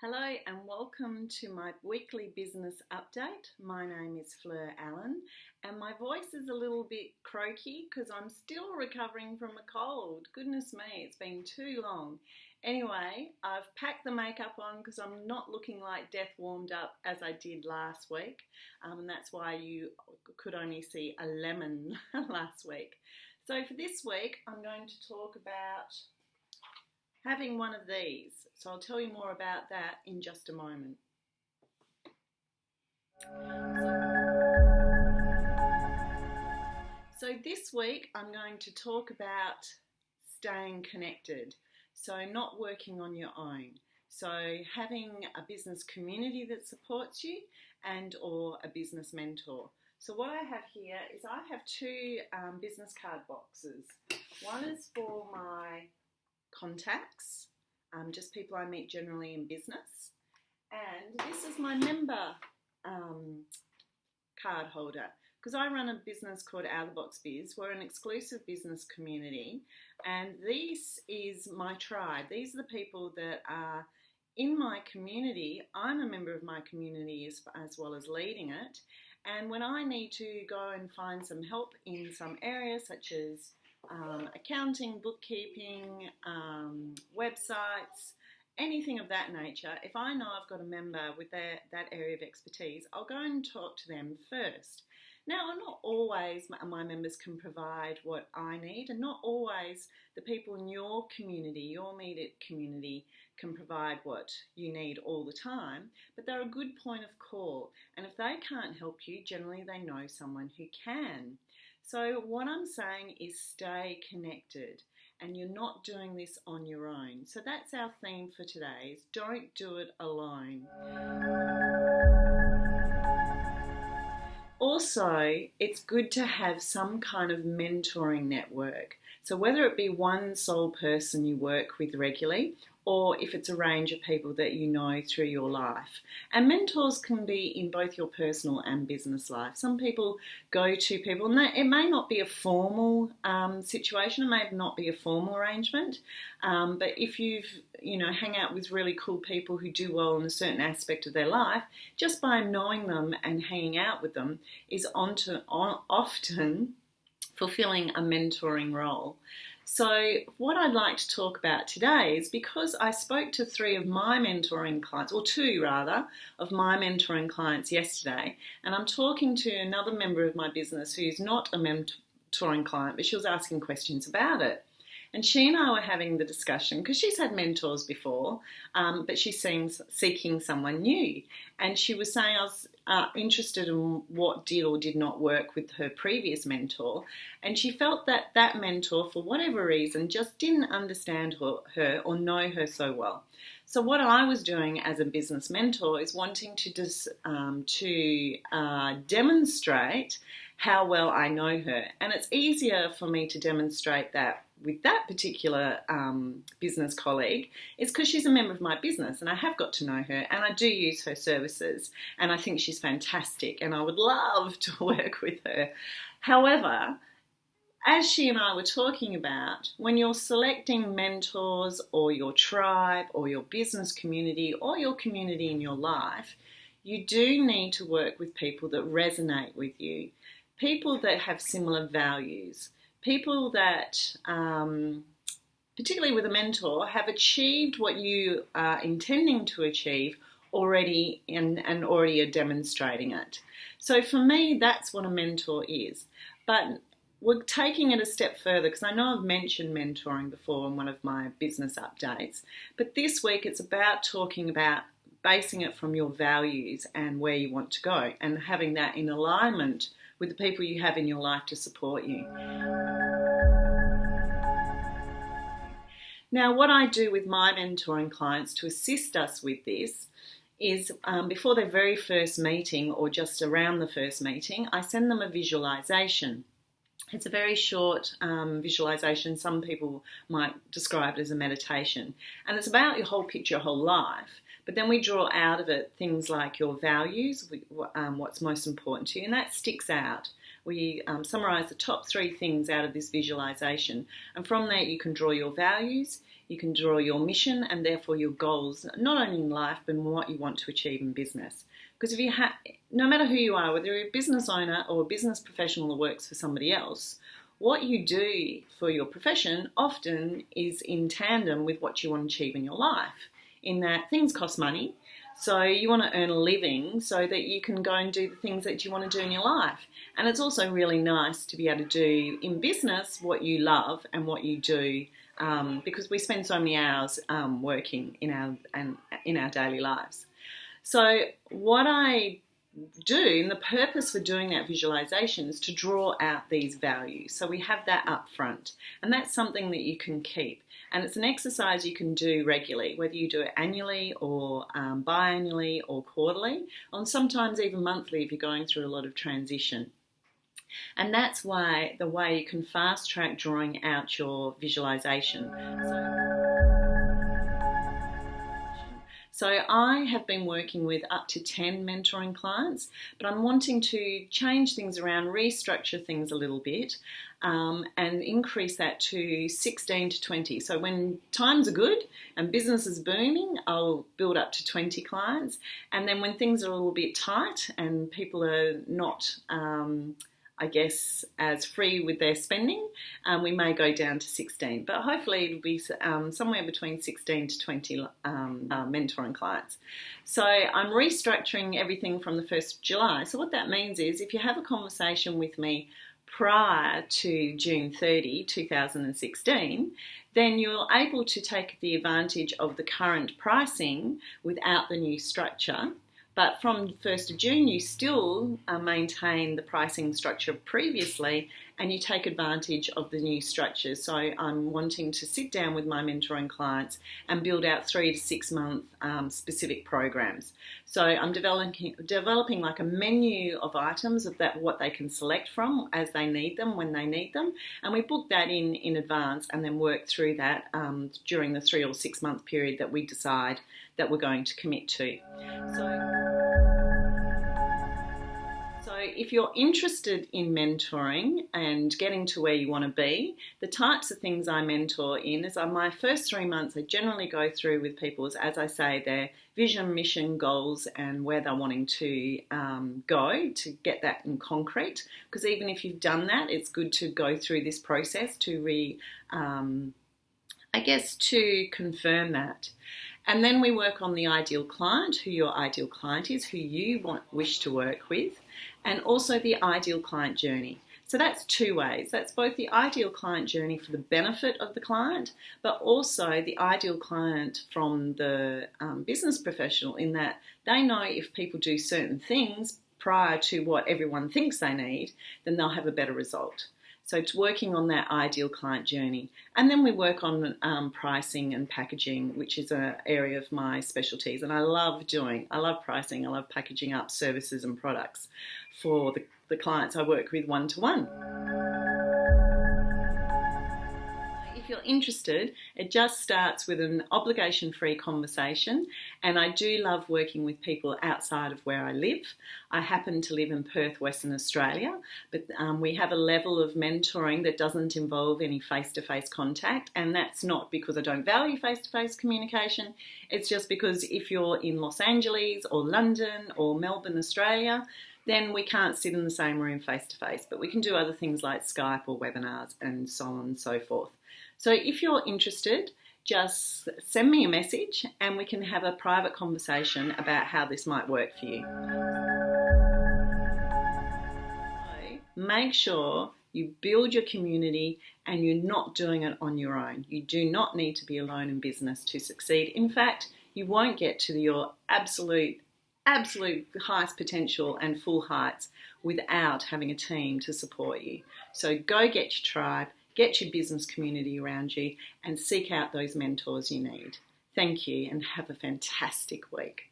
Hello and welcome to my weekly business update. My name is Fleur and my voice is a little bit croaky because I'm still recovering from a cold. Goodness me, it's been too long. Anyway, I've packed the makeup on because I'm not looking like death warmed up as I did last week, and that's why you could only see a lemon last week. So for this week, I'm going to talk about having one of these. So I'll tell you more about that in just a moment. So this week I'm going to talk about staying connected. So not working on your own. So having a business community that supports you and or a business mentor. So what I have here is I have two business card boxes. One is for my contacts, just people I meet generally in business, and this is my member card holder because I run a business called Out of the Box Biz. We're an exclusive business community, and this is my tribe. These are the people that are in my community. I'm a member of my community as well as leading it, and when I need to go and find some help in some areas such as accounting, bookkeeping, websites, anything of that nature, if I know I've got a member with that area of expertise, I'll go and talk to them first. Now, not always my members can provide what I need, and not always the people in your community, your immediate community, can provide what you need all the time, but they're a good point of call, and if they can't help you, generally they know someone who can. So what I'm saying is stay connected, and you're not doing this on your own. So that's our theme for today, is don't do it alone. Also, it's good to have some kind of mentoring network. So whether it be one sole person you work with regularly, or if it's a range of people that you know through your life. And mentors can be in both your personal and business life. Some people go to people, and it may not be a formal situation, it may not be a formal arrangement, but if you've, hang out with really cool people who do well in a certain aspect of their life, just by knowing them and hanging out with them is often fulfilling a mentoring role. So what I'd like to talk about today is because I spoke to three of my mentoring clients, or two rather, of my mentoring clients yesterday, and I'm talking to another member of my business who's not a mentoring client, but she was asking questions about it. And she and I were having the discussion because she's had mentors before, but she seems seeking someone new. And she was saying I was interested in what did or did not work with her previous mentor. And she felt that that mentor, for whatever reason, just didn't understand her or know her so well. So what I was doing as a business mentor is wanting to demonstrate how well I know her. And it's easier for me to demonstrate that with that particular business colleague is because she's a member of my business and I have got to know her and I do use her services and I think she's fantastic and I would love to work with her. However, as she and I were talking about, when you're selecting mentors or your tribe or your business community or your community in your life, you do need to work with people that resonate with you, people that have similar values, people that, particularly with a mentor, have achieved what you are intending to achieve already and already are demonstrating it. So for me, that's what a mentor is. But we're taking it a step further because I know I've mentioned mentoring before in one of my business updates, but this week it's about talking about basing it from your values and where you want to go and having that in alignment with the people you have in your life to support you. Now, what I do with my mentoring clients to assist us with this is before their very first meeting or just around the first meeting, I send them a visualization. It's a very short visualization. Some people might describe it as a meditation. And it's about your whole picture, your whole life. But then we draw out of it things like your values, what's most important to you, and that sticks out. We summarise the top 3 things out of this visualisation, and from there you can draw your values, You can draw your mission and therefore your goals, not only in life, but in what you want to achieve in business. Because if you no matter who you are, whether you're a business owner or a business professional that works for somebody else, what you do for your profession often is in tandem with what you want to achieve in your life, in that things cost money. So you want to earn a living so that you can go and do the things that you want to do in your life. And it's also really nice to be able to do in business what you love and what you do, because we spend so many hours working in our daily lives. So what I do, and the purpose for doing that visualization, is to draw out these values. So we have that up front, and that's something that you can keep. And it's an exercise you can do regularly, whether you do it annually or biannually or quarterly, and sometimes even monthly if you're going through a lot of transition. And that's why the way you can fast track drawing out your visualization. So I have been working with up to 10 mentoring clients, but I'm wanting to change things around, restructure things a little bit, and increase that to 16 to 20. So when times are good and business is booming, I'll build up to 20 clients. And then when things are a little bit tight and people are not as free with their spending, we may go down to 16. But hopefully it'll be somewhere between 16 to 20 mentoring clients. So I'm restructuring everything from the 1st of July. So what that means is if you have a conversation with me prior to June 30, 2016, then you're able to take the advantage of the current pricing without the new structure. But from 1st of June, you still maintain the pricing structure previously, and you take advantage of the new structure. So I'm wanting to sit down with my mentoring clients and build out 3 to 6 month specific programs. So I'm developing like a menu of items of what they can select from as they need them, when they need them. And we book that in advance and then work through that during the 3 or 6 month period that we decide that we're going to commit to. So if you're interested in mentoring and getting to where you want to be, the types of things I mentor in is my first 3 months I generally go through with people, as I say, their vision, mission, goals, and where they're wanting to go to get that in concrete. Because even if you've done that, it's good to go through this process to to confirm that. And then we work on the ideal client, who your ideal client is, who you wish to work with, and also the ideal client journey. So that's 2 ways. That's both the ideal client journey for the benefit of the client, but also the ideal client from the business professional, in that they know if people do certain things prior to what everyone thinks they need, then they'll have a better result. So it's working on that ideal client journey. And then we work on pricing and packaging, which is an area of my specialties. And I love pricing. I love packaging up services and products for the clients I work with one-to-one. If you're interested, it just starts with an obligation-free conversation, and I do love working with people outside of where I live. I happen to live in Perth, Western Australia, but we have a level of mentoring that doesn't involve any face-to-face contact, and that's not because I don't value face-to-face communication. It's just because if you're in Los Angeles or London or Melbourne, Australia, then we can't sit in the same room face-to-face, but we can do other things like Skype or webinars and so on and so forth. So if you're interested, just send me a message and we can have a private conversation about how this might work for you. Make sure you build your community and you're not doing it on your own. You do not need to be alone in business to succeed. In fact, you won't get to your absolute highest potential and full heights without having a team to support you. So go get your tribe, get your business community around you, and seek out those mentors you need. Thank you and have a fantastic week.